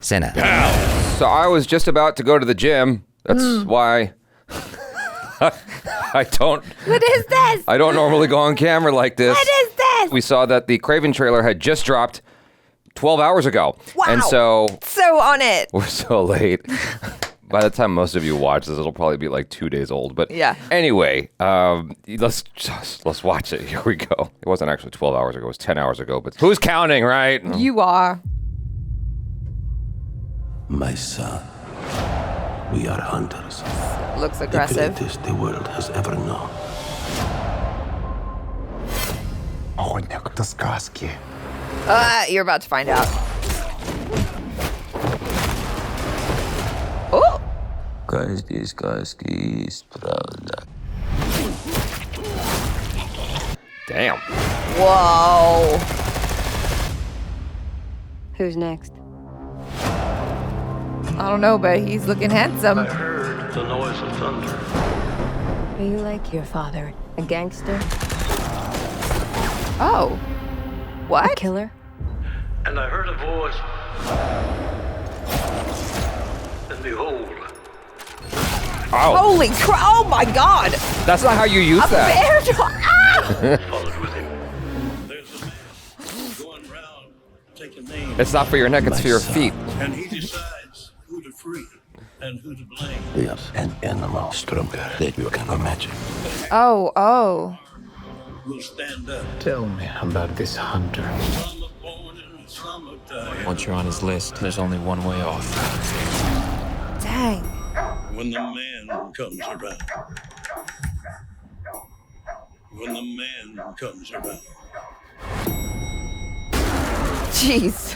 Cine. So I was just about to go to the gym. That's why I don't. What is this? I don't normally go on camera like this. What is this? We saw that the Kraven trailer had just dropped 12 hours ago. Wow. And so So on it. we're so late. By the time most of you watch this, it'll probably be like 2 days old. But Yeah. anyway, let's watch it. Here we go. It wasn't actually 12 hours ago. It was 10 hours ago. But who's counting, right? You are. My son, we are hunters. Looks aggressive. The greatest the world has ever known. Охотник до сказки. You're about to find out. Oh! Каждой сказки есть правда. Damn. Whoa. Who's next? I don't know, but he's looking handsome. Heard the noise of thunder. Are you like your father? A gangster? Oh. A What? killer? And I heard a voice. And behold, Oh, Holy crap. Oh my god. that's not how you use A that. bear dog. Ah! followed with him. There's a man going round taking names. It's not for your neck, it's for your feet. And he decides who to free and who to blame. Yes, an animal stronger than you can imagine. Oh. Will stand up. Tell me about this hunter. Some are born and some are dying. Once you're on his list, there's only one way off. Dang. When the man comes around. When the man comes around. Jeez.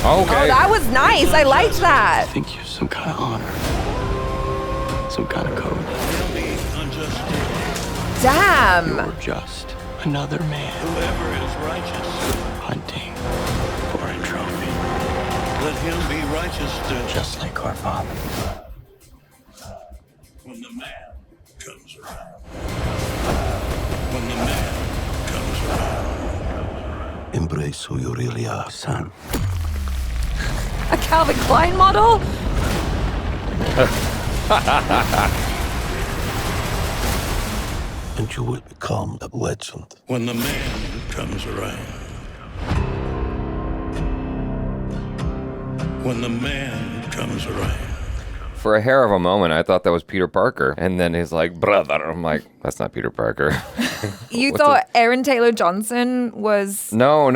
Okay. Oh, that was nice. I liked that. I think you're some kind of honor. Some kind of code. Tell me unjust. Damn. You're just another man. Whoever is righteous. Hunting for a trophy. Let him be righteous still. Just like our father. When the man comes around. When the man comes around. Embrace who you really are, son. A Calvin Klein model? And you will become a legend. When the man comes around. When the man comes around. For a hair of a moment, I thought that was Peter Parker. And then he's like, brother. I'm like, that's not Peter Parker. You What's thought Aaron Taylor Johnson was... No.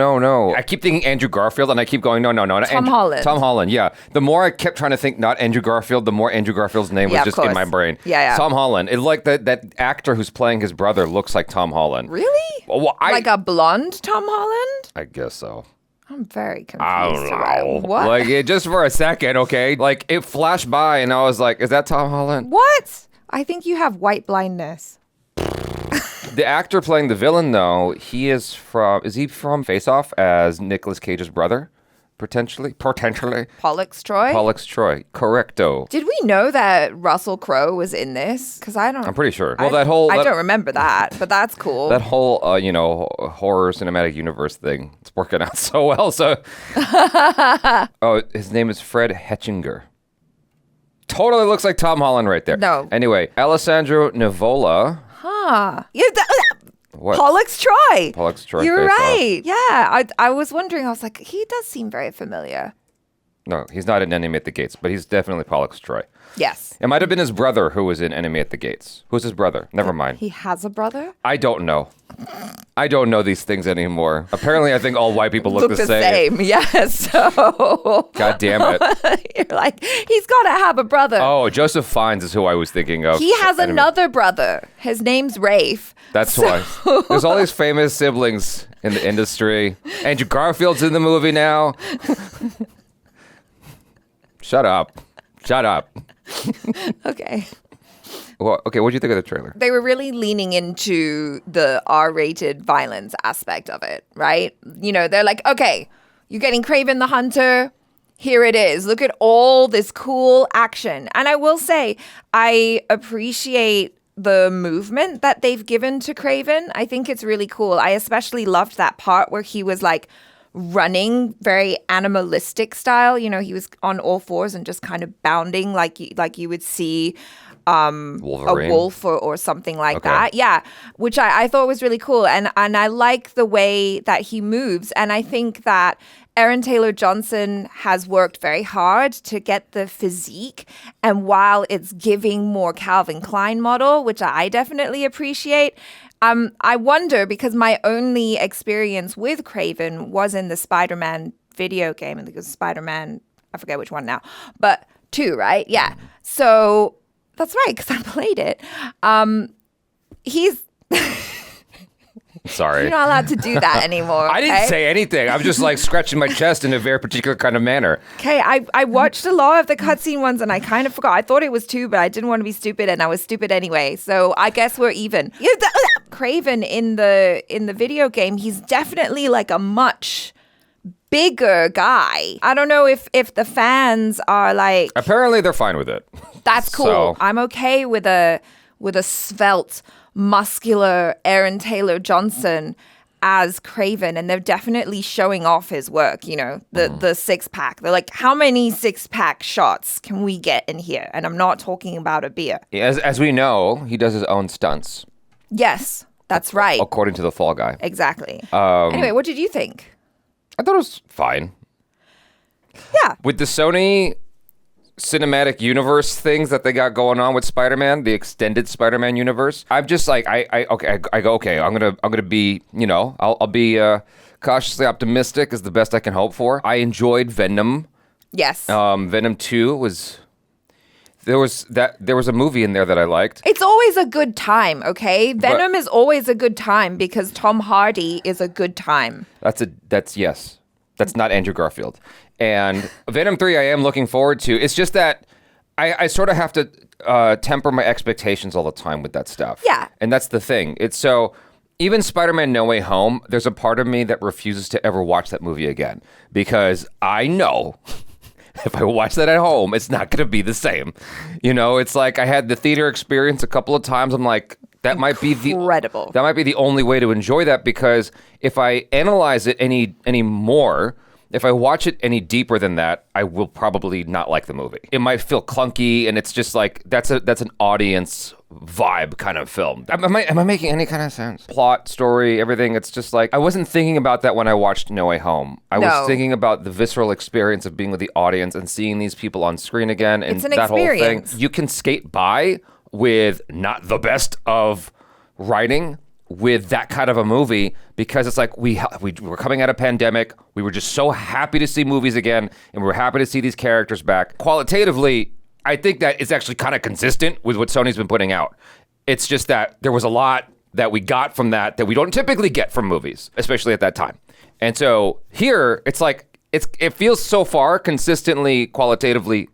I keep thinking Andrew Garfield, and I keep going, no. Tom Holland. Tom Holland, yeah. The more I kept trying to think not Andrew Garfield, the more Andrew Garfield's name was Yeah, of just in course. my brain. Yeah. Tom Holland. It's like that actor who's playing his brother looks like Tom Holland. Really? Well, Like a blonde Tom Holland? I guess so. I'm very confused. I don't know. What? Like, just for a second, okay? Like, it flashed by, and I was like, is that Tom Holland? What? I think you have white blindness. The actor playing the villain, though, is he from Face Off as Nicolas Cage's brother? Potentially? Pollux Troy? Pollux Troy. Correcto. Did we know that Russell Crowe was in this? Because I don't... I'm pretty sure. Well, I that don't remember that, but that's cool. That whole, horror cinematic universe thing, it's working out so well. So, oh, his name is Fred Hetchinger. Totally looks like Tom Holland right there. No. Anyway, Alessandro Nivola. Huh. Yeah, What? Pollux Troy. Pollux Troy. You're Face Off. right. Yeah. I was wondering. I was like, he does seem very familiar. No, he's not in Enemy at the Gates, but he's definitely Pollux Troy. Yes. It might have been his brother who was in Enemy at the Gates. Who's his brother? Never mind. He has a brother? I don't know. I don't know these things anymore. Apparently, I think all white people look the same. Yes. So. God damn it. You're like, he's got to have a brother. Oh, Joseph Fiennes is who I was thinking of. He has Enemy. another brother. His name's Rafe. That's why. There's all these famous siblings in the industry. Andrew Garfield's in the movie now. Shut up. Okay. Well, okay, what do you think of the trailer? They were really leaning into the R-rated violence aspect of it, right? You know, they're like, okay, you're getting Kraven the Hunter. Here it is. Look at all this cool action. And I will say, I appreciate the movement that they've given to Kraven. I think it's really cool. I especially loved that part where he was like running very animalistic style. You know, he was on all fours and just kind of bounding like you would see a wolf or something like that. Yeah, which I thought was really cool. And I like the way that he moves. And I think that Aaron Taylor-Johnson has worked very hard to get the physique. And while it's giving more Calvin Klein model, which I definitely appreciate, I wonder, because my only experience with Kraven was in the Spider-Man video game. I think it was Spider-Man, I forget which one now, but 2, right? Yeah. So that's right, because I played it. He's... Sorry. You're not allowed to do that anymore. I didn't say anything. I'm just like scratching my chest in a very particular kind of manner. Okay, I watched a lot of the cutscene ones and I kind of forgot. I thought it was 2, but I didn't want to be stupid and I was stupid anyway. So I guess we're even. Kraven in the video game, he's definitely like a much bigger guy. I don't know if the fans are like... Apparently they're fine with it. That's cool. So... I'm okay with a svelte, muscular Aaron Taylor-Johnson as Kraven, and they're definitely showing off his work, you know, the six-pack. They're like, how many six-pack shots can we get in here? And I'm not talking about a beer. As we know, he does his own stunts. Yes, that's right. According to the Fall Guy. Exactly. Anyway, what did you think? I thought it was fine. Yeah. With the Sony cinematic universe things that they got going on with Spider-Man, the extended Spider-Man universe, I'm just like, I go, okay, I'm gonna be, you know, I'll be cautiously optimistic is the best I can hope for. I enjoyed Venom. Yes. Venom 2 was... There was a movie in there that I liked. It's always a good time, okay? Venom is always a good time because Tom Hardy is a good time. Yes. That's not Andrew Garfield. And Venom 3 I am looking forward to. It's just that I sort of have to temper my expectations all the time with that stuff. Yeah. And that's the thing. It's so... Even Spider-Man No Way Home, there's a part of me that refuses to ever watch that movie again. Because I know... if I watch that at home, it's not going to be the same. You know, it's like I had the theater experience a couple of times. I'm like, that might be the only way to enjoy that, because if I analyze it any more, if I watch it any deeper than that, I will probably not like the movie. It might feel clunky, and it's just like that's an audience vibe kind of film. Am I making any kind of sense? Plot, story, everything. It's just like I wasn't thinking about that when I watched No Way Home. I was thinking about the visceral experience of being with the audience and seeing these people on screen again, and that experience. whole thing. You can skate by with not the best of writing with that kind of a movie, because it's like we were coming out of pandemic. We were just so happy to see movies again, and we were happy to see these characters back. Qualitatively, I think that it's actually kind of consistent with what Sony's been putting out. It's just that there was a lot that we got from that we don't typically get from movies, especially at that time. And so here, it's like it feels so far consistently, qualitatively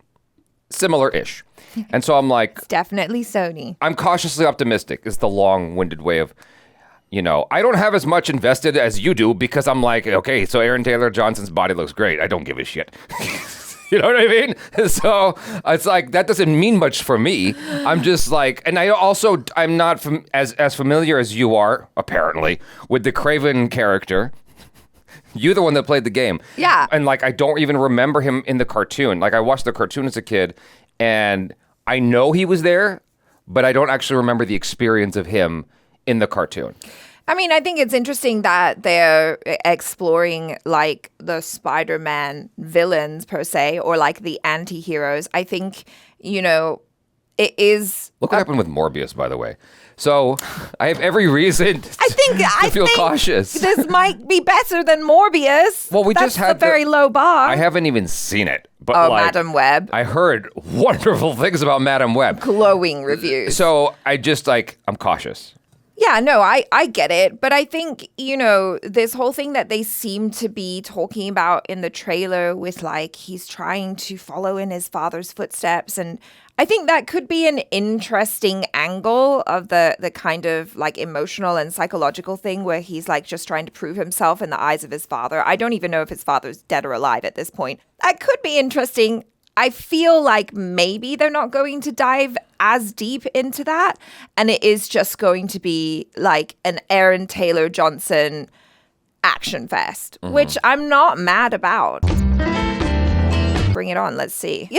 similar-ish. And so I'm like... It's definitely Sony. I'm cautiously optimistic is the long-winded way of... You know, I don't have as much invested as you do, because I'm like, okay, so Aaron Taylor-Johnson's body looks great. I don't give a shit. You know what I mean? So it's like, that doesn't mean much for me. I'm just like, and I'm not as familiar as you are, apparently, with the Kraven character. You're the one that played the game. Yeah. And like, I don't even remember him in the cartoon. Like, I watched the cartoon as a kid, and I know he was there, but I don't actually remember the experience of him in the cartoon. I mean, I think it's interesting that they're exploring like the Spider-Man villains per se, or like the anti-heroes. I think, you know, it is... Look what happened with Morbius, by the way. So I have every reason to feel cautious. This might be better than Morbius. Well, That's a very low bar. I haven't even seen it. But Madam Web. I heard wonderful things about Madam Web. Glowing reviews. So I just I'm cautious. Yeah, no, I get it. But I think, you know, this whole thing that they seem to be talking about in the trailer with like he's trying to follow in his father's footsteps. And I think that could be an interesting angle of the kind of like emotional and psychological thing where he's like just trying to prove himself in the eyes of his father. I don't even know if his father's dead or alive at this point. That could be interesting. I feel like maybe they're not going to dive as deep into that. And it is just going to be like an Aaron Taylor Johnson action fest, which I'm not mad about. Bring it on. Let's see.